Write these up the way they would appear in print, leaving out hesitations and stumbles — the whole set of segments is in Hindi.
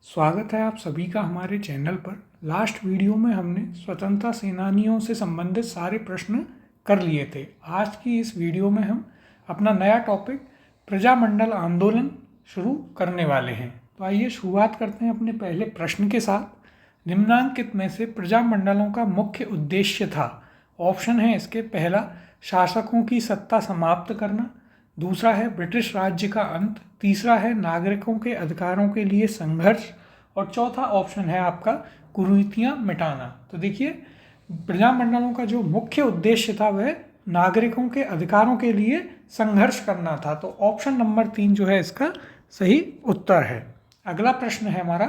स्वागत है आप सभी का हमारे चैनल पर। लास्ट वीडियो में हमने स्वतंत्रता सेनानियों से संबंधित सारे प्रश्न कर लिए थे। आज की इस वीडियो में हम अपना नया टॉपिक प्रजामंडल आंदोलन शुरू करने वाले हैं। तो आइए शुरुआत करते हैं अपने पहले प्रश्न के साथ। निम्नांकित में से प्रजामंडलों का मुख्य उद्देश्य था। ऑप्शन है इसके, पहला शासकों की सत्ता समाप्त करना, दूसरा है ब्रिटिश राज्य का अंत, तीसरा है नागरिकों के अधिकारों के लिए संघर्ष और चौथा ऑप्शन है आपका कुरीतियां मिटाना। तो देखिए, प्रजामंडलों का जो मुख्य उद्देश्य था वह नागरिकों के अधिकारों के लिए संघर्ष करना था। तो ऑप्शन नंबर 3 जो है इसका सही उत्तर है। अगला प्रश्न है हमारा,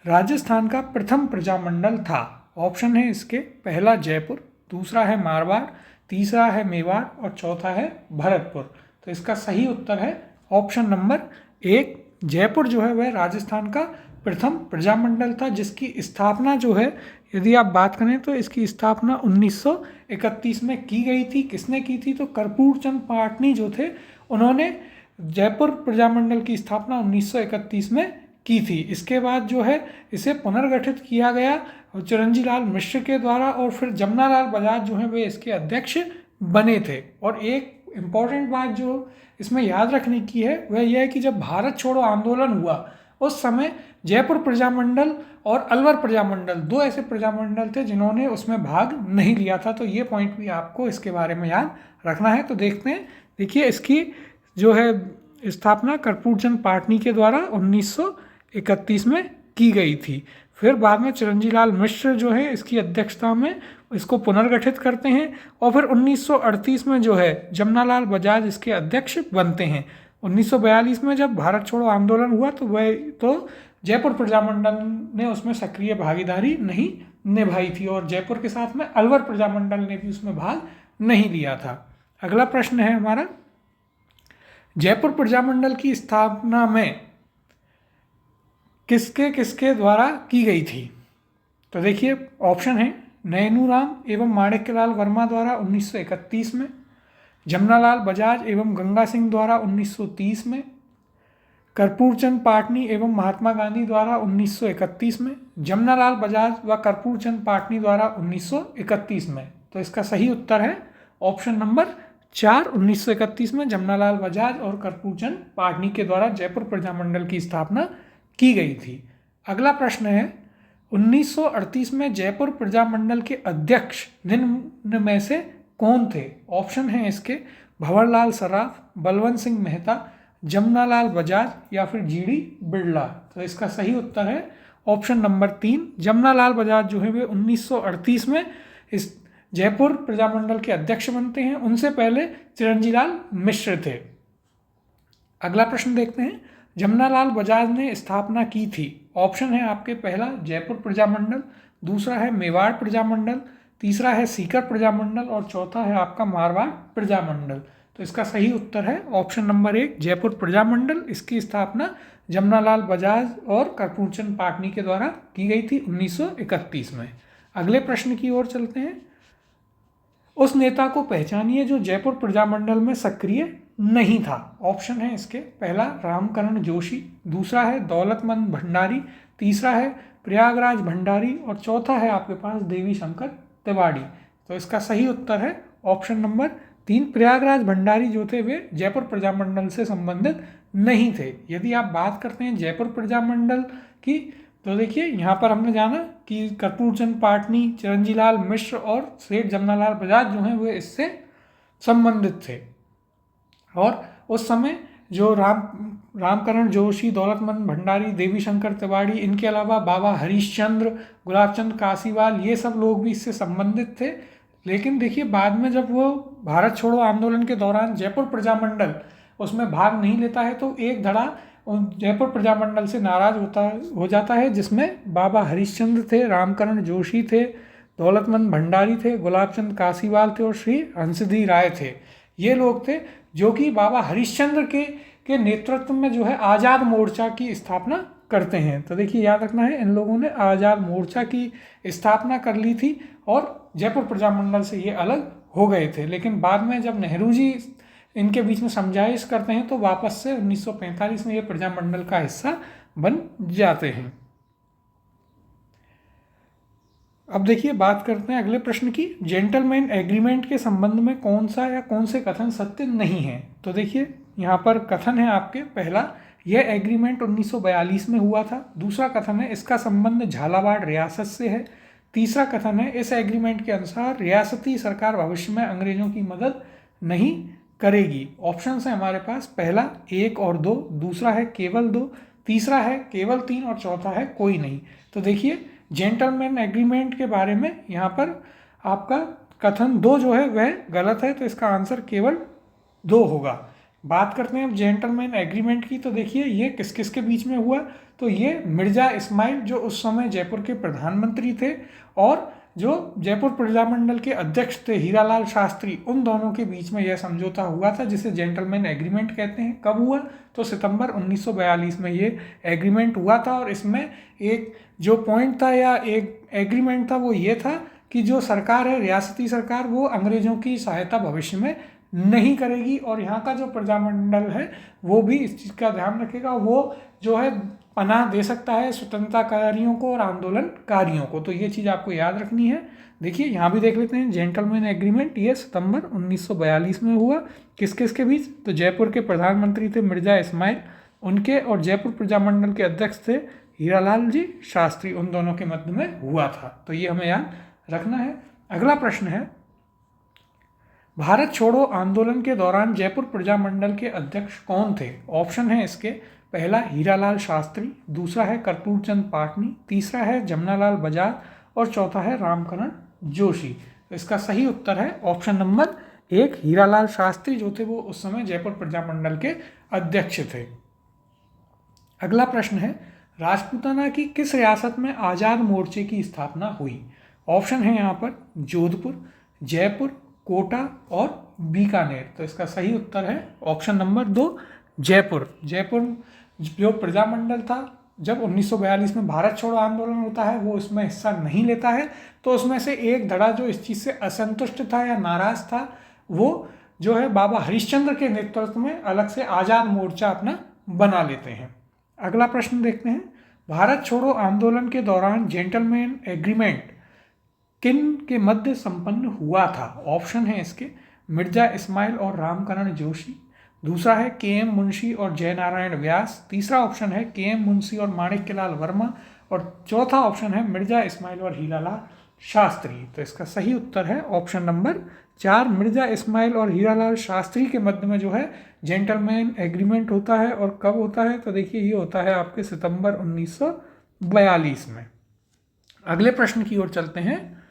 राजस्थान का प्रथम प्रजामंडल था। ऑप्शन है इसके, पहला जयपुर, दूसरा है मारवाड़, तीसरा है मेवाड़ और चौथा है भरतपुर। तो इसका सही उत्तर है ऑप्शन नंबर 1। जयपुर जो है वह राजस्थान का प्रथम प्रजामंडल था, जिसकी स्थापना जो है, यदि आप बात करें तो इसकी स्थापना 1931 में की गई थी। किसने की थी? तो कर्पूर चंद पाटनी जो थे, उन्होंने जयपुर प्रजामंडल की स्थापना 1931 में की थी। इसके बाद जो है इसे पुनर्गठित किया गया चिरंजी लाल मिश्र के द्वारा, और फिर जमना लाल बजाज जो है वे इसके अध्यक्ष बने थे। और एक इम्पॉर्टेंट बात जो इसमें याद रखने की है वह यह है कि जब भारत छोड़ो आंदोलन हुआ उस समय जयपुर प्रजामंडल और अलवर प्रजामंडल, दो ऐसे प्रजामंडल थे जिन्होंने उसमें भाग नहीं लिया था। तो ये पॉइंट भी आपको इसके बारे में याद रखना है। तो देखते हैं, देखिए इसकी जो है स्थापना कर्पूर चंद पाटनी के द्वारा 1931 में की गई थी। फिर बाद में चिरंजी लाल मिश्र जो है इसकी अध्यक्षता में इसको पुनर्गठित करते हैं, और फिर 1938 में जो है जमना लाल बजाज इसके अध्यक्ष बनते हैं। 1942 में जब भारत छोड़ो आंदोलन हुआ तो जयपुर प्रजामंडल ने उसमें सक्रिय भागीदारी नहीं निभाई थी, और जयपुर के साथ में अलवर प्रजामंडल ने भी उसमें भाग नहीं लिया था। अगला प्रश्न है हमारा, जयपुर प्रजामंडल की स्थापना में किसके किसके द्वारा की गई थी? तो देखिए ऑप्शन है, नैनूराम एवं माणिक्यलाल वर्मा द्वारा 1931 में, जमनालाल बजाज एवं गंगा सिंह द्वारा 1930 में, कर्पूर चंद पाटनी एवं महात्मा गांधी द्वारा 1931 में, जमनालाल बजाज व कर्पूर चंद पाटनी द्वारा 1931 में। तो इसका सही उत्तर है ऑप्शन नंबर 4। 1931 में जमनालाल बजाज और कर्पूर चंद पाटनी के द्वारा जयपुर प्रजामंडल की स्थापना की गई थी। अगला प्रश्न है, 1938 में जयपुर प्रजामंडल के अध्यक्ष निम्न में से कौन थे? ऑप्शन है इसके, भंवरलाल सराफ, बलवंत सिंह मेहता, जमनालाल बजाज या फिर जीडी बिड़ला। तो इसका सही उत्तर है ऑप्शन नंबर 3। जमनालाल बजाज जो है वे 1938 में इस जयपुर प्रजामंडल के अध्यक्ष बनते हैं। उनसे पहले चिरंजी लाल मिश्र थे। अगला प्रश्न देखते हैं, जमनालाल बजाज ने स्थापना की थी। ऑप्शन है आपके, पहला जयपुर प्रजामंडल, दूसरा है मेवाड़ प्रजामंडल, तीसरा है सीकर प्रजामंडल और चौथा है आपका मारवाड़ प्रजामंडल। तो इसका सही उत्तर है ऑप्शन नंबर 1, जयपुर प्रजामंडल। इसकी स्थापना जमनालाल बजाज और कर्पूर चंद पाटनी के द्वारा की गई थी 1931 में। अगले प्रश्न की ओर चलते हैं, उस नेता को पहचानिए जो जयपुर प्रजामंडल में सक्रिय नहीं था। ऑप्शन है इसके, पहला रामकरण जोशी, दूसरा है दौलतमंद भंडारी, तीसरा है प्रयागराज भंडारी और चौथा है आपके पास देवी शंकर तिवाड़ी। तो इसका सही उत्तर है ऑप्शन नंबर 3। प्रयागराज भंडारी जो थे वे जयपुर प्रजामंडल से संबंधित नहीं थे। यदि आप बात करते हैं जयपुर प्रजामंडल की, तो देखिए यहाँ पर हमने जाना कि कर्पूर चंद पाटनी, चिरंजी लाल मिश्र और सेठ जमनालाल बजाज जो हैं वे इससे संबंधित थे। और उस समय जो रामकरण जोशी, दौलतमंद भंडारी, देवी शंकर तिवाड़ी, इनके अलावा बाबा हरीशचंद्र, गुलाबचंद कासीवाल, ये सब लोग भी इससे संबंधित थे। लेकिन देखिए बाद में जब वो भारत छोड़ो आंदोलन के दौरान जयपुर प्रजामंडल उसमें भाग नहीं लेता है, तो एक धड़ा जयपुर प्रजामंडल से नाराज हो जाता है, जिसमें बाबा हरीशचंद्र थे, रामकरण जोशी थे, दौलतमंद भंडारी थे, गुलाबचंद कासीवाल थे और श्री हंसदी राय थे। ये लोग थे जो कि बाबा हरीशचंद्र के नेतृत्व में जो है आज़ाद मोर्चा की स्थापना करते हैं। तो देखिए याद रखना है, इन लोगों ने आज़ाद मोर्चा की स्थापना कर ली थी और जयपुर प्रजामंडल से ये अलग हो गए थे। लेकिन बाद में जब नेहरू जी इनके बीच में समझाइश करते हैं तो वापस से 1945 में ये प्रजामंडल का हिस्सा बन जाते हैं। अब देखिए बात करते हैं अगले प्रश्न की। जेंटलमैन एग्रीमेंट के संबंध में कौन सा या कौन से कथन सत्य नहीं है। तो देखिए यहाँ पर कथन है आपके, पहला, यह एग्रीमेंट 1942 में हुआ था। दूसरा कथन है इसका संबंध झालावाड़ रियासत से है। तीसरा कथन है इस एग्रीमेंट के अनुसार रियासती सरकार भविष्य में अंग्रेजों की मदद नहीं करेगी। ऑप्शन है हमारे पास, पहला 1 और 2, दूसरा है केवल 2, तीसरा है केवल 3 और चौथा है कोई नहीं। तो देखिए जेंटलमैन एग्रीमेंट के बारे में यहाँ पर आपका कथन 2 जो है वह गलत है, तो इसका आंसर केवल 2 होगा। बात करते हैं अब जेंटलमैन एग्रीमेंट की। तो देखिए ये किस किस के बीच में हुआ। तो ये मिर्जा इस्माइल जो उस समय जयपुर के प्रधानमंत्री थे और जो जयपुर प्रजामंडल के अध्यक्ष थे हीरालाल शास्त्री, उन दोनों के बीच में यह समझौता हुआ था जिसे जेंटलमैन एग्रीमेंट कहते हैं। कब हुआ? तो सितंबर 1942 में ये एग्रीमेंट हुआ था। और इसमें एक जो पॉइंट था या एक एग्रीमेंट था वो ये था कि जो सरकार है, रियासती सरकार, वो अंग्रेजों की सहायता भविष्य में नहीं करेगी और यहाँ का जो प्रजामंडल है वो भी इस चीज़ का ध्यान रखेगा। वो जो है पनाह दे सकता है स्वतंत्रताकारियों को और आंदोलनकारियों को। तो ये चीज़ आपको याद रखनी है। देखिए यहाँ भी देख लेते हैं जेंटलमैन एग्रीमेंट, ये सितंबर 1942 में हुआ। किस किस के बीच? तो जयपुर के प्रधानमंत्री थे मिर्जा इस्माइल, उनके, और जयपुर प्रजामंडल के अध्यक्ष थे हीरालाल जी शास्त्री, उन दोनों के मध्य में हुआ था। तो ये हमें याद रखना है। अगला प्रश्न है, भारत छोड़ो आंदोलन के दौरान जयपुर प्रजामंडल के अध्यक्ष कौन थे? ऑप्शन है इसके, पहला हीरालाल शास्त्री, दूसरा है कर्पूर चंद पाटनी, तीसरा है जमनालाल बजाज और चौथा है रामकरण जोशी। तो इसका सही उत्तर है ऑप्शन नंबर 1, हीरालाल शास्त्री जो थे वो उस समय जयपुर प्रजामंडल के अध्यक्ष थे। अगला प्रश्न है, राजपूताना की किस रियासत में आज़ाद मोर्चे की स्थापना हुई? ऑप्शन है यहाँ पर जोधपुर, जयपुर, कोटा और बीकानेर। तो इसका सही उत्तर है ऑप्शन नंबर 2, जयपुर। जयपुर जो प्रजामंडल था, जब 1942 में भारत छोड़ो आंदोलन होता है वो इसमें हिस्सा नहीं लेता है, तो उसमें से एक धड़ा जो इस चीज़ से असंतुष्ट था या नाराज था वो जो है बाबा हरिश्चंद्र के नेतृत्व में अलग से आज़ाद मोर्चा अपना बना लेते हैं। अगला प्रश्न देखते हैं, भारत छोड़ो आंदोलन के दौरान जेंटलमैन एग्रीमेंट किन के मध्य संपन्न हुआ था? ऑप्शन है इसके, मिर्जा इस्माइल और रामकरण जोशी, दूसरा है के.एम. मुंशी और जयनारायण व्यास, तीसरा ऑप्शन है के.एम. मुंशी और माणिक्यलाल वर्मा और चौथा ऑप्शन है मिर्जा इस्माइल और हीरालाल शास्त्री। तो इसका सही उत्तर है ऑप्शन नंबर 4, मिर्जा इस्माइल और हीरालाल शास्त्री के मध्य में जो है जेंटलमैन एग्रीमेंट होता है। और कब होता है? तो देखिए ये होता है आपके सितंबर 1942 में। अगले प्रश्न की ओर चलते हैं,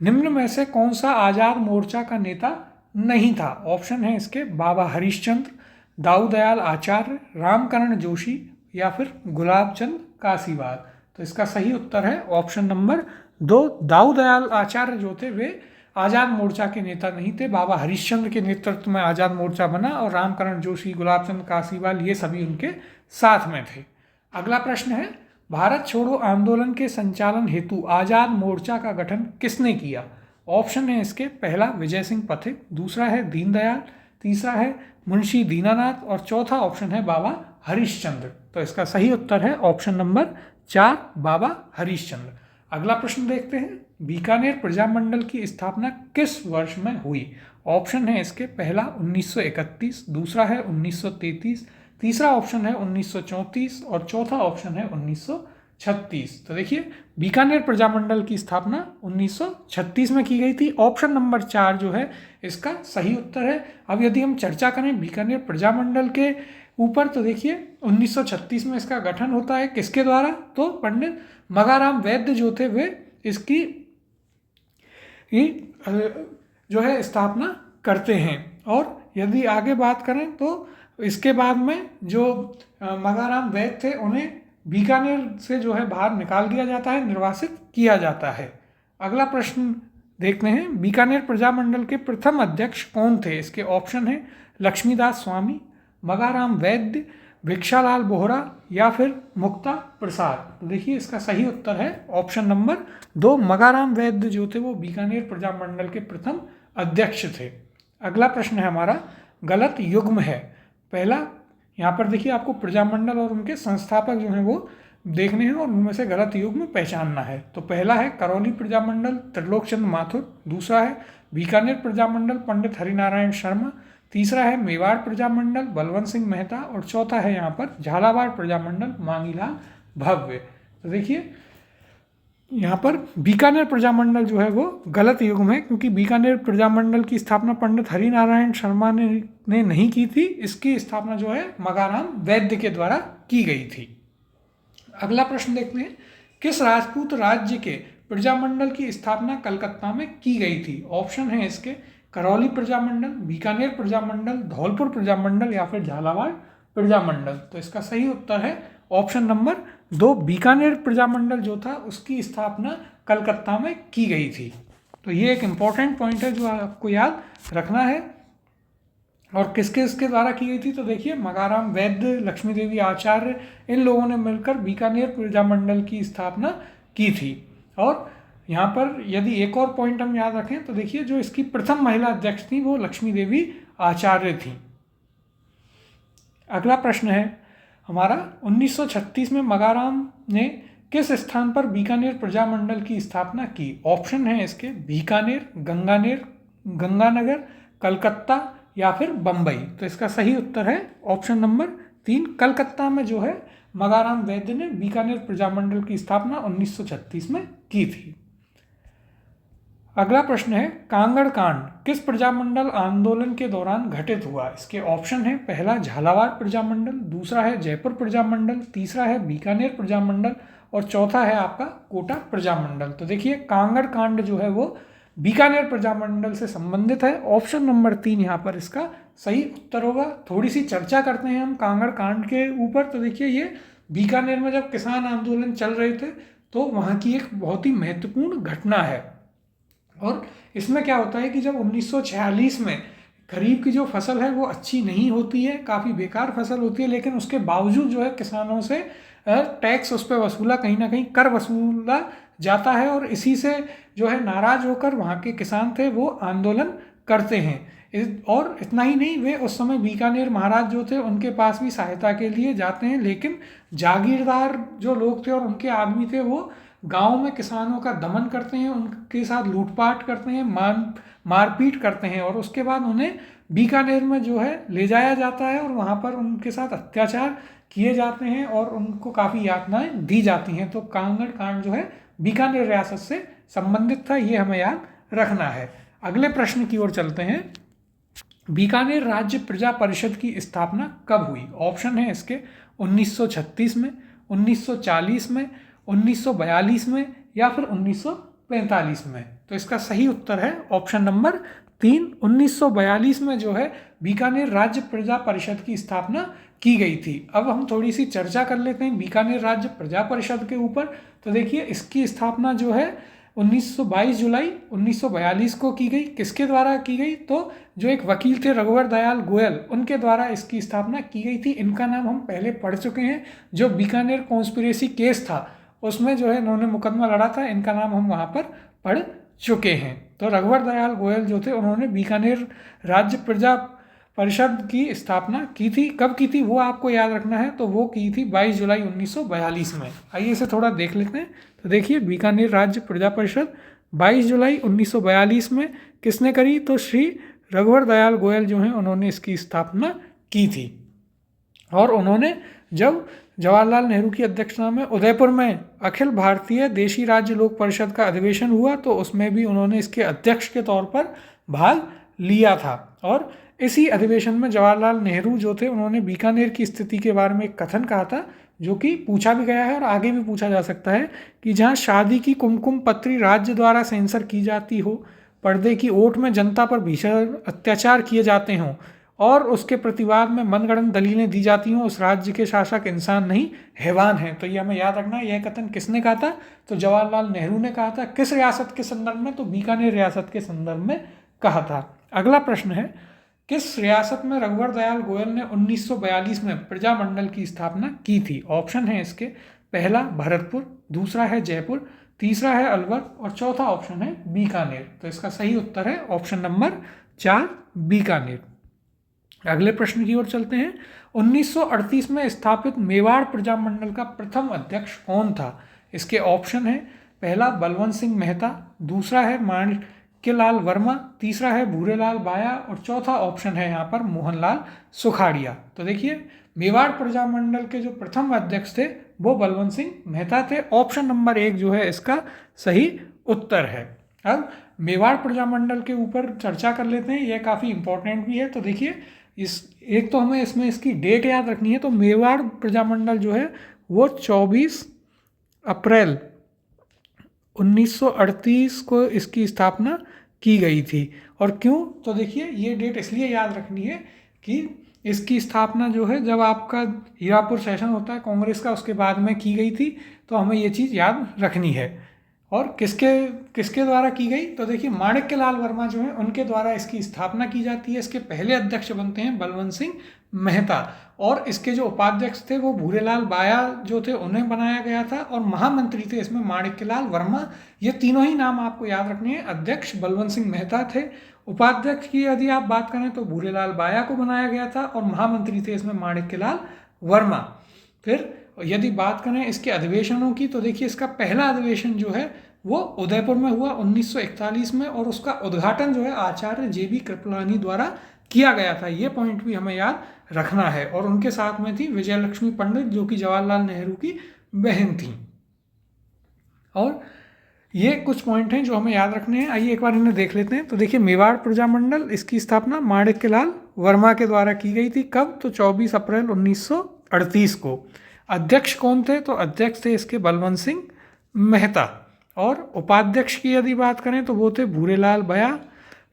निम्न में से कौन सा आज़ाद मोर्चा का नेता नहीं था? ऑप्शन है इसके, बाबा हरिश्चंद्र, दाऊ दयाल आचार्य, रामकरण जोशी या फिर गुलाब चंद कासीवाल। तो इसका सही उत्तर है ऑप्शन नंबर 2, दाऊ दयाल आचार्य जो थे वे आज़ाद मोर्चा के नेता नहीं थे। बाबा हरिश्चंद्र के नेतृत्व में आज़ाद मोर्चा बना और रामकरण जोशी, गुलाब चंद कासीवाल ये सभी उनके साथ में थे। अगला प्रश्न है, भारत छोड़ो आंदोलन के संचालन हेतु आज़ाद मोर्चा का गठन किसने किया? ऑप्शन है इसके, पहला विजय सिंह पथिक, दूसरा है दीनदयाल, तीसरा है मुंशी दीनानाथ और चौथा ऑप्शन है बाबा हरिश्चंद्र। तो इसका सही उत्तर है ऑप्शन नंबर 4, बाबा हरिश्चंद्र। अगला प्रश्न देखते हैं, बीकानेर प्रजामंडल की स्थापना किस वर्ष में हुई? ऑप्शन है इसके, पहला 1931, दूसरा है 1933, तीसरा ऑप्शन है 1934 और चौथा ऑप्शन है 1936। तो देखिए बीकानेर प्रजामंडल की स्थापना 1936 में की गई थी। ऑप्शन नंबर 4 जो है इसका सही उत्तर है। अब यदि हम चर्चा करें बीकानेर प्रजामंडल के ऊपर तो देखिए 1936 में इसका गठन होता है, किसके द्वारा? तो पंडित मगाराम वैद्य जो थे वे इसकी जो है स्थापना करते हैं। और यदि आगे बात करें तो इसके बाद में जो मगाराम वैद्य थे उन्हें बीकानेर से जो है बाहर निकाल दिया जाता है, निर्वासित किया जाता है। अगला प्रश्न देखते हैं, बीकानेर प्रजामंडल के प्रथम अध्यक्ष कौन थे? इसके ऑप्शन है लक्ष्मीदास स्वामी, मगाराम वैद्य, भिक्षालाल बोहरा या फिर मुक्ता प्रसाद। तो देखिए इसका सही उत्तर है ऑप्शन नंबर 2, मगाराम वैद्य जो थे वो बीकानेर प्रजामंडल के प्रथम अध्यक्ष थे। अगला प्रश्न है हमारा, गलत युग्म है। पहला यहाँ पर देखिए आपको प्रजामंडल और उनके संस्थापक जो हैं वो देखने हैं और उनमें से गलत युग्म पहचानना है। तो पहला है करौली प्रजामंडल त्रिलोकचंद माथुर, दूसरा है बीकानेर प्रजामंडल पंडित हरिनारायण शर्मा, तीसरा है मेवाड़ प्रजामंडल बलवंत सिंह मेहता और चौथा है यहाँ पर झालावाड़ प्रजामंडल मांगीलाल भव्य। तो देखिए यहाँ पर बीकानेर प्रजामंडल जो है वो गलत युग्म है, क्योंकि बीकानेर प्रजामंडल की स्थापना पंडित हरिनारायण शर्मा ने नहीं की थी। इसकी स्थापना जो है मगाराम वैद्य के द्वारा की गई थी। अगला प्रश्न देखते हैं, किस राजपूत राज्य के प्रजामंडल की स्थापना कलकत्ता में की गई थी? ऑप्शन है इसके करौली प्रजामंडल, बीकानेर प्रजामंडल, धौलपुर प्रजामंडल या फिर झालावाड़ प्रजामंडल। तो इसका सही उत्तर है ऑप्शन नंबर 2, बीकानेर प्रजामंडल जो था उसकी स्थापना कलकत्ता में की गई थी। तो ये एक इम्पॉर्टेंट पॉइंट है जो आपको याद रखना है। और किसके इसके द्वारा की गई थी? तो देखिए मगाराम वैद्य, लक्ष्मी देवी आचार्य, इन लोगों ने मिलकर बीकानेर प्रजामंडल की स्थापना की थी। और यहाँ पर यदि एक और पॉइंट हम याद रखें तो देखिए जो इसकी प्रथम महिला अध्यक्ष थी वो लक्ष्मी देवी आचार्य थी। अगला प्रश्न है हमारा, 1936 में मगाराम ने किस स्थान पर बीकानेर प्रजामंडल की स्थापना की? ऑप्शन है इसके बीकानेर, गंगानगर, कलकत्ता या फिर बम्बई। तो इसका सही उत्तर है ऑप्शन नंबर 3, कलकत्ता में जो है मगाराम वैद्य ने बीकानेर प्रजामंडल की स्थापना 1936 में की थी। अगला प्रश्न है, कांगड़ कांड किस प्रजामंडल आंदोलन के दौरान घटित हुआ? इसके ऑप्शन है पहला झालावाड़ प्रजामंडल, दूसरा है जयपुर प्रजामंडल, तीसरा है बीकानेर प्रजामंडल और चौथा है आपका कोटा प्रजामंडल। तो देखिए कांगड़ कांड जो है वो बीकानेर प्रजामंडल से संबंधित है। ऑप्शन नंबर 3 यहाँ पर इसका सही उत्तर होगा। थोड़ी सी चर्चा करते हैं हम कांगड़ कांड के ऊपर। तो देखिए ये बीकानेर में जब किसान आंदोलन चल रहे थे तो वहाँ की एक बहुत ही महत्वपूर्ण घटना है। और इसमें क्या होता है कि जब 1946 में खरीफ की जो फसल है वो अच्छी नहीं होती है, काफ़ी बेकार फसल होती है, लेकिन उसके बावजूद जो है किसानों से टैक्स उस पर वसूला, कहीं ना कहीं कर वसूला जाता है और इसी से जो है नाराज होकर वहाँ के किसान थे वो आंदोलन करते हैं। और इतना ही नहीं, वे उस समय बीकानेर महाराज जो थे उनके पास भी सहायता के लिए जाते हैं, लेकिन जागीरदार जो लोग थे और उनके आदमी थे वो गांव में किसानों का दमन करते हैं, उनके साथ लूटपाट करते हैं, मारपीट करते हैं और उसके बाद उन्हें बीकानेर में जो है ले जाया जाता है और वहाँ पर उनके साथ अत्याचार किए जाते हैं और उनको काफ़ी यातनाएं दी जाती हैं। तो कांगड़ कांड जो है बीकानेर रियासत से संबंधित था, ये हमें याद रखना है। अगले प्रश्न की ओर चलते हैं, बीकानेर राज्य प्रजा परिषद की स्थापना कब हुई? ऑप्शन है इसके 1936 में, 1940 में, 1942 में या फिर 1945 में। तो इसका सही उत्तर है ऑप्शन नंबर 3, 1942 में जो है बीकानेर राज्य प्रजा परिषद की स्थापना की गई थी। अब हम थोड़ी सी चर्चा कर लेते हैं बीकानेर राज्य प्रजा परिषद के ऊपर। तो देखिए इसकी स्थापना जो है 22 जुलाई 1942 को की गई। किसके द्वारा की गई? तो जो एक वकील थे रघुवर दयाल गोयल, उनके द्वारा इसकी स्थापना की गई थी। इनका नाम हम पहले पढ़ चुके हैं, जो बीकानेर कॉन्स्पिरेसी केस था उसमें जो है इन्होंने मुकदमा लड़ा था, इनका नाम हम वहाँ पर पढ़ चुके हैं। तो रघुवर दयाल गोयल जो थे उन्होंने बीकानेर राज्य प्रजा परिषद की स्थापना की थी। कब की थी वो आपको याद रखना है, तो वो की थी 22 जुलाई 1942 में। आइए इसे थोड़ा देख लेते हैं। तो देखिए बीकानेर राज्य प्रजा परिषद 22 जुलाई 1942 में किसने करी? तो श्री रघुवर दयाल गोयल जो हैं उन्होंने इसकी स्थापना की थी। और उन्होंने जब जवाहरलाल नेहरू की अध्यक्षता में उदयपुर में अखिल भारतीय देशी राज्य लोक परिषद का अधिवेशन हुआ तो उसमें भी उन्होंने इसके अध्यक्ष के तौर पर भाग लिया था। और इसी अधिवेशन में जवाहरलाल नेहरू जो थे उन्होंने बीकानेर की स्थिति के बारे में एक कथन कहा था, जो कि पूछा भी गया है और आगे भी पूछा जा सकता है, कि जहाँ शादी की कुमकुम पत्री राज्य द्वारा सेंसर की जाती हो, पर्दे की ओट में जनता पर भीषण अत्याचार किए जाते हों और उसके प्रतिवाद में मनगढ़ंत दलीलें दी जाती हों, उस राज्य के शासक इंसान नहीं हैवान हैं। तो ये हमें याद रखना है। यह कथन किसने कहा था? तो जवाहरलाल नेहरू ने कहा था। किस रियासत के संदर्भ में? तो बीकानेर रियासत के संदर्भ में कहा था। अगला प्रश्न है, किस रियासत में रघुवर दयाल गोयल ने 1942 में प्रजामंडल की स्थापना की थी? ऑप्शन है इसके पहला भरतपुर, दूसरा है जयपुर, तीसरा है अलवर और चौथा ऑप्शन है बीकानेर। तो इसका सही उत्तर है ऑप्शन नंबर 4 बीकानेर। अगले प्रश्न की ओर चलते हैं। 1938 में स्थापित मेवाड़ प्रजामंडल का प्रथम अध्यक्ष कौन था? इसके ऑप्शन है, पहला बलवंत सिंह मेहता, दूसरा है माणिक्यलाल वर्मा, तीसरा है भूरेलाल बाया और चौथा ऑप्शन है यहाँ पर मोहनलाल सुखाड़िया। तो देखिए, मेवाड़ प्रजामंडल के जो प्रथम अध्यक्ष थे वो बलवंत सिंह मेहता थे। ऑप्शन नंबर 1 जो है इसका सही उत्तर है। अब मेवाड़ प्रजामंडल के ऊपर चर्चा कर लेते हैं, यह काफ़ी इंपॉर्टेंट भी है। तो देखिए, इस एक तो हमें इसमें इसकी डेट याद रखनी है। तो मेवाड़ प्रजामंडल जो है वो 24 अप्रैल 1938 को इसकी स्थापना की गई थी। और क्यों? तो देखिए, ये डेट इसलिए याद रखनी है कि इसकी स्थापना जो है जब आपका हीरापुर सेशन होता है कांग्रेस का, उसके बाद में की गई थी। तो हमें ये चीज़ याद रखनी है। और किसके द्वारा की गई? तो देखिए, माणिक्यलाल वर्मा जो है उनके द्वारा इसकी स्थापना की जाती है। इसके पहले अध्यक्ष बनते हैं बलवंत सिंह मेहता, और इसके जो उपाध्यक्ष थे वो भूरेलाल बाया जो थे उन्हें बनाया गया था, और महामंत्री थे इसमें माणिक्यलाल वर्मा। ये तीनों ही नाम आपको याद रखने हैं। अध्यक्ष बलवंत सिंह मेहता थे, उपाध्यक्ष की यदि आप बात करें तो भूरेलाल बाया को बनाया गया था, और महामंत्री थे इसमें माणिक्यलाल वर्मा। फिर यदि बात करें इसके अधिवेशनों की, तो देखिए, इसका पहला अधिवेशन जो है वो उदयपुर में हुआ 1941 में, और उसका उद्घाटन जो है आचार्य JB कृपलानी द्वारा किया गया था। ये पॉइंट भी हमें याद रखना है। और उनके साथ में थी विजयलक्ष्मी पंडित जो कि जवाहरलाल नेहरू की बहन थी। और ये कुछ पॉइंट हैं जो हमें याद रखने हैं। आइए एक बार इन्हें देख लेते हैं। तो देखिए, मेवाड़ प्रजामंडल, इसकी स्थापना माणिक्यलाल वर्मा के द्वारा की गई थी। कब? तो 24 अप्रैल 1938 को। अध्यक्ष कौन थे? तो अध्यक्ष थे इसके बलवंत सिंह मेहता, और उपाध्यक्ष की यदि बात करें तो वो थे भूरेलाल बाया।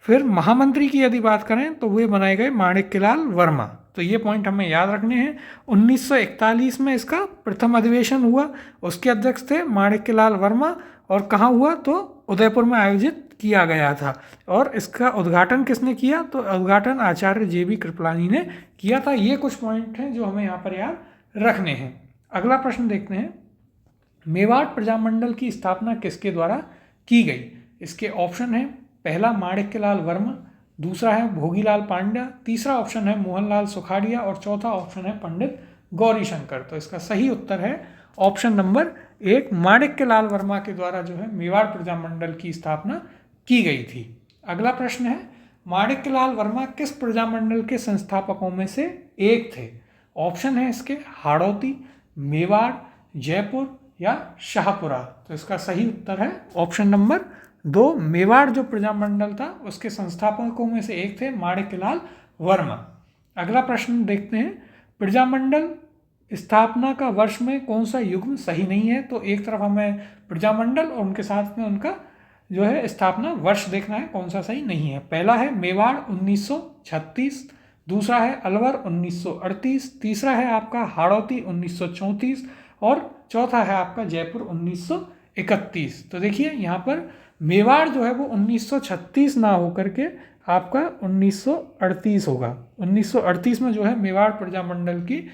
फिर महामंत्री की यदि बात करें तो वे बनाए गए माणिक्यलाल वर्मा। तो ये पॉइंट हमें याद रखने हैं। 1941 में इसका प्रथम अधिवेशन हुआ, उसके अध्यक्ष थे माणिक्यलाल वर्मा, और कहाँ हुआ? तो उदयपुर में आयोजित किया गया था। और इसका उद्घाटन किसने किया? तो उद्घाटन आचार्य JB कृपलानी ने किया था। ये कुछ पॉइंट हैं जो हमें यहाँ पर याद रखने हैं। अगला प्रश्न देखते हैं, मेवाड़ प्रजामंडल की स्थापना किसके द्वारा की गई? इसके ऑप्शन है, पहला माणिक्यलाल वर्मा, दूसरा है भोगीलाल पांड्या, तीसरा ऑप्शन है मोहनलाल सुखाड़िया, और चौथा ऑप्शन है पंडित गौरीशंकर। तो इसका सही उत्तर है ऑप्शन नंबर 1, माणिक्यलाल वर्मा के द्वारा जो है मेवाड़ प्रजामंडल की स्थापना की गई थी। अगला प्रश्न है, माणिक्यलाल वर्मा किस प्रजामंडल के संस्थापकों में से एक थे? ऑप्शन है इसके, हाड़ौती, मेवाड़, जयपुर या शाहपुरा। तो इसका सही उत्तर है ऑप्शन नंबर 2, मेवाड़ जो प्रजामंडल था उसके संस्थापकों में से एक थे माणिक्यलाल वर्मा। अगला प्रश्न देखते हैं, प्रजामंडल स्थापना का वर्ष में कौन सा युग्म सही नहीं है? तो एक तरफ हमें प्रजामंडल और उनके साथ में उनका जो है स्थापना वर्ष देखना है, कौन सा सही नहीं है। पहला है मेवाड़ 1936, दूसरा है अलवर 1938, तीसरा है आपका हाड़ौती 1934, और चौथा है आपका जयपुर 1931। तो देखिए, यहाँ पर मेवाड़ जो है वो 1936 ना होकर के आपका 1938 होगा। 1938 में जो है मेवाड़ प्रजामंडल की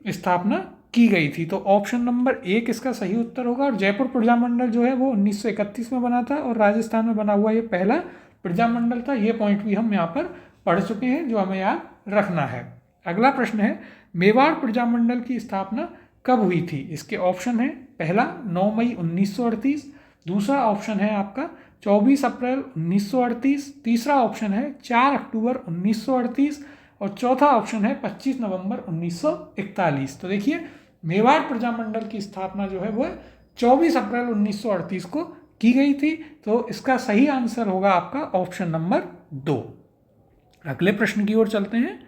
स्थापना की गई थी। तो ऑप्शन नंबर 1 इसका सही उत्तर होगा। और जयपुर प्रजामंडल जो है वो 1931 में बना था, और राजस्थान में बना हुआ ये पहला प्रजामंडल था। ये पॉइंट भी हम यहाँ पर पढ़ चुके हैं जो हमें याद रखना है। अगला प्रश्न है, मेवाड़ प्रजामंडल की स्थापना कब हुई थी? इसके ऑप्शन है, पहला 9 मई 1938, दूसरा ऑप्शन है आपका 24 अप्रैल 1938, तीसरा ऑप्शन है 4 अक्टूबर 1938, और चौथा ऑप्शन है 25 नवंबर 1941। तो देखिए, मेवाड़ प्रजामंडल की स्थापना जो है वो 24 अप्रैल 1938 को की गई थी। तो इसका सही आंसर होगा आपका ऑप्शन नंबर 2। अगले प्रश्न की ओर चलते हैं।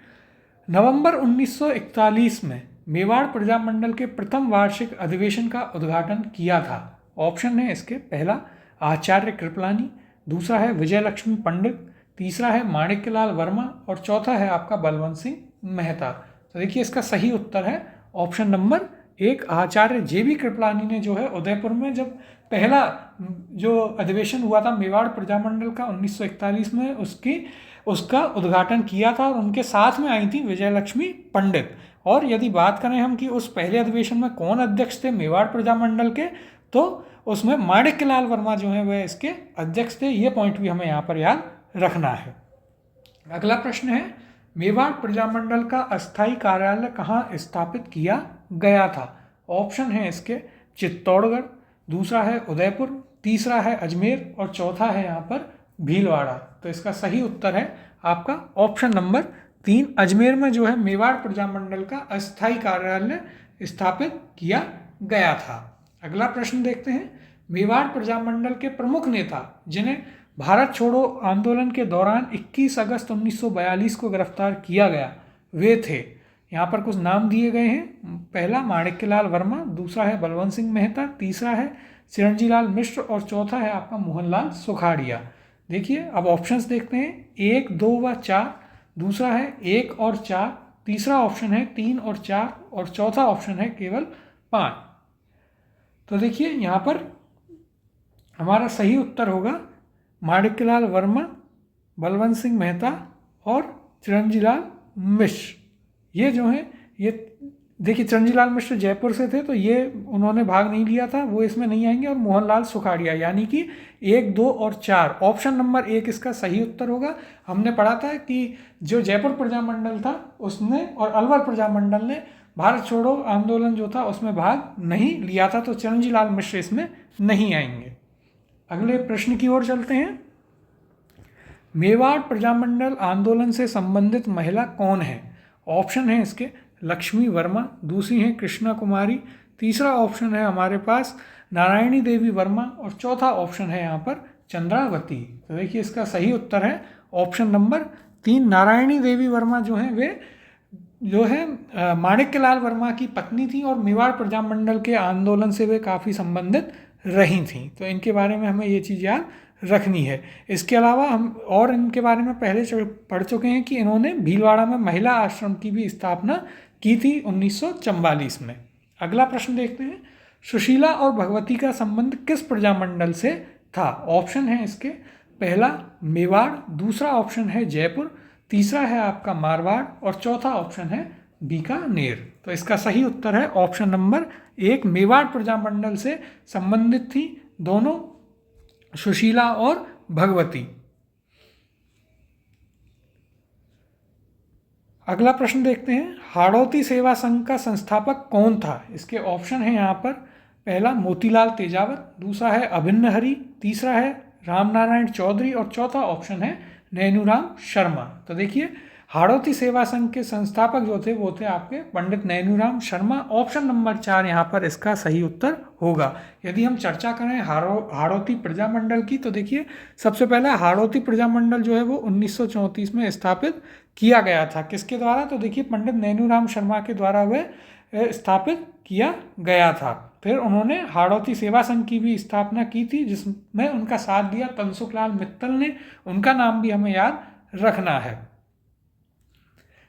नवंबर 1941 में मेवाड़ प्रजामंडल के प्रथम वार्षिक अधिवेशन का उद्घाटन किया था। ऑप्शन है इसके, पहला आचार्य कृपलानी, दूसरा है विजयलक्ष्मी पंडित, तीसरा है माणिक्यलाल वर्मा, और चौथा है आपका बलवंत सिंह मेहता। तो देखिए, इसका सही उत्तर है ऑप्शन नंबर 1, आचार्य JB कृपलानी ने जो है उदयपुर में जब पहला जो अधिवेशन हुआ था मेवाड़ प्रजामंडल का 1941 में, उसका उद्घाटन किया था, और उनके साथ में आई थी विजयलक्ष्मी पंडित। और यदि बात करें हम कि उस पहले अधिवेशन में कौन अध्यक्ष थे मेवाड़ प्रजामंडल के, तो उसमें माणिक्यलाल वर्मा जो है वह इसके अध्यक्ष थे। ये पॉइंट भी हमें यहाँ पर याद रखना है। अगला प्रश्न है, मेवाड़ प्रजामंडल का अस्थायी कार्यालय कहाँ स्थापित किया गया था? ऑप्शन है इसके चित्तौड़गढ़, दूसरा है उदयपुर, तीसरा है अजमेर और चौथा है यहाँ पर भीलवाड़ा। तो इसका सही उत्तर है आपका ऑप्शन नंबर 3, अजमेर में जो है मेवाड़ प्रजामंडल का अस्थायी कार्यालय स्थापित किया गया था। अगला प्रश्न देखते हैं। मेवाड़ प्रजामंडल के प्रमुख नेता जिन्हें भारत छोड़ो आंदोलन के दौरान 21 अगस्त 1942 को गिरफ्तार किया गया वे थे। यहाँ पर कुछ नाम दिए गए हैं। पहला माणिक्यलाल वर्मा, दूसरा है बलवंत सिंह मेहता, तीसरा है चिरंजीलाल मिश्र और चौथा है आपका मोहनलाल सुखाड़िया। देखिए अब ऑप्शंस देखते हैं, 1, 2 व 4, दूसरा है 1 और 4, तीसरा ऑप्शन है 3 और 4 और चौथा ऑप्शन है केवल 5। तो देखिए यहाँ पर हमारा सही उत्तर होगा माणिक्यलाल वर्मा, बलवंत सिंह मेहता और चिरंजीलाल मिश्र। ये जो हैं ये देखिए चिरंजीलाल मिश्र जयपुर से थे तो ये उन्होंने भाग नहीं लिया था, वो इसमें नहीं आएंगे। और मोहनलाल सुखाड़िया, यानी कि 1, 2 और 4, ऑप्शन नंबर 1 इसका सही उत्तर होगा। हमने पढ़ा था कि जो जयपुर प्रजामंडल था उसने और अलवर प्रजामंडल ने भारत छोड़ो आंदोलन जो था उसमें भाग नहीं लिया था, तो चिरंजीलाल मिश्र इसमें नहीं आएंगे। अगले प्रश्न की ओर चलते हैं। मेवाड़ प्रजामंडल आंदोलन से संबंधित महिला कौन है? ऑप्शन है इसके लक्ष्मी वर्मा, दूसरी है कृष्णा कुमारी, तीसरा ऑप्शन है हमारे पास नारायणी देवी वर्मा और चौथा ऑप्शन है यहाँ पर चंद्रावती। तो देखिए इसका सही उत्तर है ऑप्शन नंबर 3, नारायणी देवी वर्मा जो है वे जो है माणिक्यलाल वर्मा की पत्नी थी और मेवाड़ प्रजामंडल के आंदोलन से वे काफ़ी संबंधित रही थी। तो इनके बारे में हमें ये चीज़ याद रखनी है। इसके अलावा हम और इनके बारे में पहले पढ़ चुके हैं कि इन्होंने भीलवाड़ा में महिला आश्रम की भी स्थापना की थी 1944 में। अगला प्रश्न देखते हैं। सुशीला और भगवती का संबंध किस प्रजामंडल से था? ऑप्शन है इसके पहला मेवाड़, दूसरा ऑप्शन है जयपुर, तीसरा है आपका मारवाड़ और चौथा ऑप्शन है बीकानेर। तो इसका सही उत्तर है ऑप्शन नंबर 1, मेवाड़ प्रजामंडल से संबंधित थी दोनों सुशीला और भगवती। अगला प्रश्न देखते हैं। हाड़ौती सेवा संघ का संस्थापक कौन था? इसके ऑप्शन है यहाँ पर पहला मोतीलाल तेजावत, दूसरा है अभिन्न हरि, तीसरा है रामनारायण चौधरी और चौथा ऑप्शन है नैनूराम शर्मा। तो देखिए हाड़ौती सेवा संघ के संस्थापक जो थे वो थे आपके पंडित नैनूराम शर्मा। ऑप्शन नंबर 4 यहाँ पर इसका सही उत्तर होगा। यदि हम चर्चा करें हाड़ौती प्रजामंडल की तो देखिए सबसे पहला हाड़ौती प्रजामंडल जो है वो 1934 में स्थापित किया गया था। किसके द्वारा? तो देखिए पंडित नैनूराम शर्मा के द्वारा वह स्थापित किया गया था। फिर उन्होंने हाड़ौती सेवा संघ की भी स्थापना की थी जिसमें उनका साथ दिया तनसुखलाल मित्तल ने, उनका नाम भी हमें याद रखना है।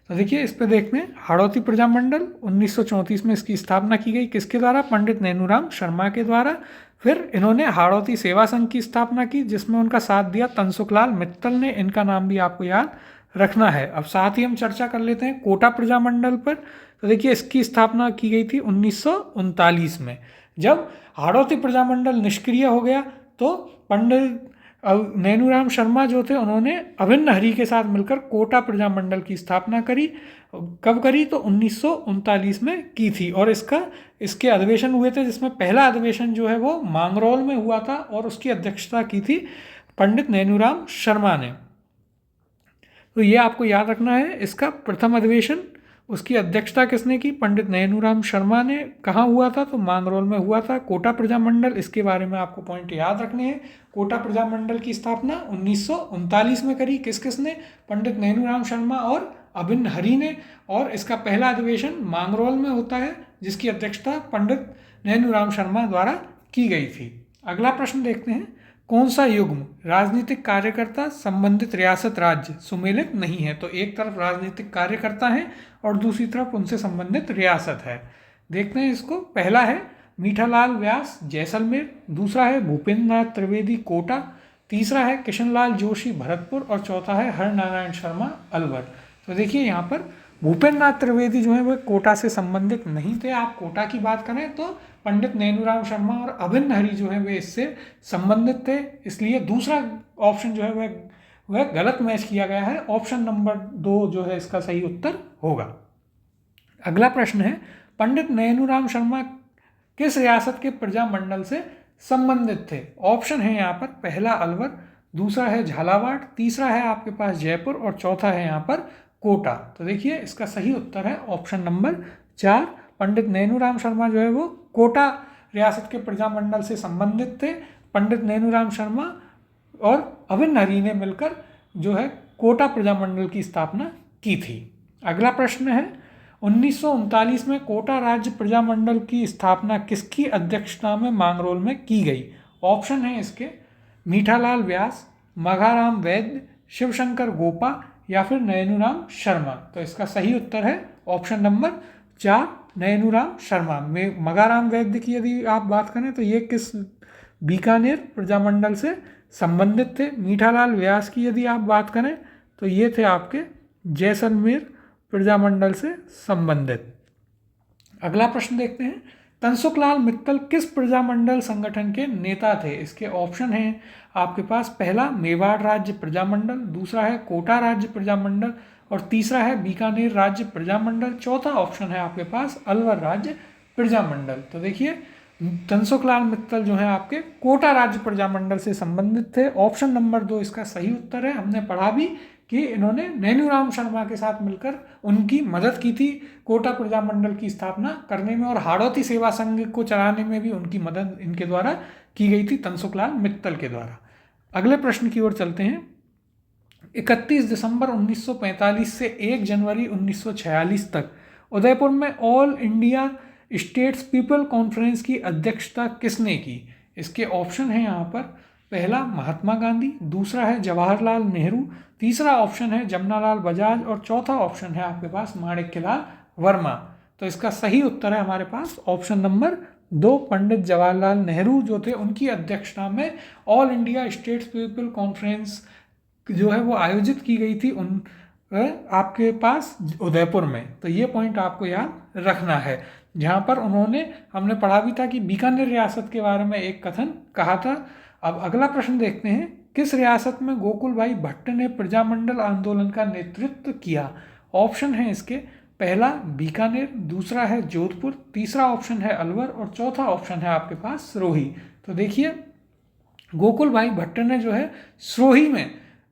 तो देखिए इस पे देखते हैं। हाड़ौती प्रजामंडल 1934 में इसकी स्थापना की गई, किसके द्वारा? पंडित नैनूराम शर्मा के द्वारा। फिर इन्होंने हाड़ौती सेवा संघ की स्थापना की जिसमें उनका साथ दिया तनसुखलाल मित्तल ने, इनका नाम भी आपको याद रखना है। अब साथ ही हम चर्चा कर लेते हैं कोटा प्रजामंडल पर। तो देखिए इसकी स्थापना की गई थी 1939 में। जब हाड़ौती प्रजामंडल निष्क्रिय हो गया तो पंडित नैनूराम शर्मा जो थे उन्होंने अभिन्न हरि के साथ मिलकर कोटा प्रजामंडल की स्थापना करी। कब करी? तो 1939 में की थी। और इसके अधिवेशन हुए थे जिसमें पहला अधिवेशन जो है वो मांगरोल में हुआ था और उसकी अध्यक्षता की थी पंडित नैनूराम शर्मा ने। तो ये आपको याद रखना है। इसका प्रथम अधिवेशन उसकी अध्यक्षता किसने की? पंडित नैनूराम शर्मा ने। कहाँ हुआ था? तो मांगरोल में हुआ था। कोटा प्रजामंडल, इसके बारे में आपको पॉइंट याद रखने हैं। कोटा प्रजामंडल की स्थापना 1939 में करी। किसने? पंडित नैनूराम शर्मा और अभिन्न हरि ने। और इसका पहला अधिवेशन मांगरोल में होता है जिसकी अध्यक्षता पंडित नैनूराम शर्मा द्वारा की गई थी। अगला प्रश्न देखते हैं। कौन सा युग्म राजनीतिक कार्यकर्ता संबंधित रियासत राज्य सुमेलित नहीं है? तो एक तरफ राजनीतिक कार्यकर्ता हैं और दूसरी तरफ उनसे संबंधित रियासत है। देखते हैं इसको। पहला है मीठालाल व्यास जैसलमेर, दूसरा है भूपेंद्र नाथ त्रिवेदी कोटा, तीसरा है किशनलाल जोशी भरतपुर और चौथा है हरनारायण शर्मा अलवर। तो देखिए यहाँ पर भूपेंद्र नाथ त्रिवेदी जो है वह कोटा से संबंधित नहीं थे। आप कोटा की बात करें तो पंडित नैनूराम शर्मा और अभिन्न हरि जो है वे इससे संबंधित थे, इसलिए दूसरा ऑप्शन जो है वह वह गलत मैच किया गया है। ऑप्शन नंबर 2 जो है इसका सही उत्तर होगा। अगला प्रश्न है, पंडित नैनूराम शर्मा किस रियासत के प्रजामंडल से संबंधित थे? ऑप्शन है यहाँ पर, पहला अलवर, दूसरा है झालावाड़, तीसरा है आपके पास जयपुर और चौथा है यहाँ पर कोटा। तो देखिए इसका सही उत्तर है ऑप्शन नंबर 4। पंडित नैनूराम शर्मा जो है वो कोटा रियासत के प्रजामंडल से संबंधित थे। पंडित नैनूराम शर्मा और अभिन्न हरी ने मिलकर जो है कोटा प्रजामंडल की स्थापना की थी। अगला प्रश्न है, 1939 में कोटा राज्य प्रजामंडल की स्थापना किसकी अध्यक्षता में मांगरोल में की गई? ऑप्शन है इसके, मीठालाल व्यास, मघाराम वैद्य, शिवशंकर गोपा या फिर नैनूराम शर्मा। तो इसका सही उत्तर है ऑप्शन नंबर 4, नैनूराम शर्मा। मघाराम वैद्य की यदि आप बात करें तो ये किस बीकानेर प्रजामंडल से संबंधित थे। मीठालाल व्यास की यदि आप बात करें तो ये थे आपके जैसलमेर प्रजामंडल से संबंधित। अगला प्रश्न देखते हैं, तनसुखलाल मित्तल किस प्रजामंडल संगठन के नेता थे? इसके ऑप्शन हैं आपके पास, पहला मेवाड़ राज्य प्रजामंडल, दूसरा है कोटा राज्य प्रजामंडल और तीसरा है बीकानेर राज्य प्रजामंडल, चौथा ऑप्शन है आपके पास अलवर राज्य प्रजामंडल। तो देखिए तनसुखलाल मित्तल जो है आपके कोटा राज्य प्रजामंडल से संबंधित थे। ऑप्शन नंबर 2 इसका सही उत्तर है। हमने पढ़ा भी कि इन्होंने नैनूराम शर्मा के साथ मिलकर उनकी मदद की थी कोटा प्रजामंडल की स्थापना करने में और हाड़ौती सेवा संघ को चलाने में भी उनकी मदद इनके द्वारा की गई थी, तनसुखलाल मित्तल के द्वारा। अगले प्रश्न की ओर चलते हैं। 31 दिसंबर 1945 से 1 जनवरी 1946 तक उदयपुर में all India states people conference की अध्यक्षता किसने की? इसके ऑप्शन है यहाँ पर, पहला महात्मा गांधी, दूसरा है जवाहरलाल नेहरू, तीसरा ऑप्शन है जमनालाल बजाज और चौथा ऑप्शन है आपके पास माणिक्यलाल वर्मा। तो इसका सही उत्तर है हमारे पास ऑप्शन नंबर 2, पंडित जवाहरलाल नेहरू जो थे उनकी अध्यक्षता में all India states people conference जो है वो आयोजित की गई थी उन आपके पास उदयपुर में। तो ये पॉइंट आपको याद रखना है, जहाँ पर उन्होंने, हमने पढ़ा भी था कि बीकानेर रियासत के बारे में एक कथन कहा था। अब अगला प्रश्न देखते हैं, किस रियासत में गोकुल भाई भट्ट ने प्रजामंडल आंदोलन का नेतृत्व किया? ऑप्शन है इसके, पहला बीकानेर, दूसरा है जोधपुर, तीसरा ऑप्शन है अलवर और चौथा ऑप्शन है आपके पास सिरोही। तो देखिए गोकुल भाई भट्ट ने जो है सिरोही में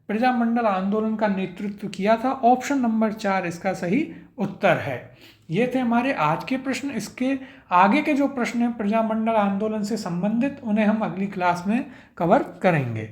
प्रजामंडल आंदोलन का नेतृत्व किया था। ऑप्शन नंबर 4 इसका सही उत्तर है। ये थे हमारे आज के प्रश्न। इसके आगे के जो प्रश्न हैं प्रजामंडल आंदोलन से संबंधित, उन्हें हम अगली क्लास में कवर करेंगे।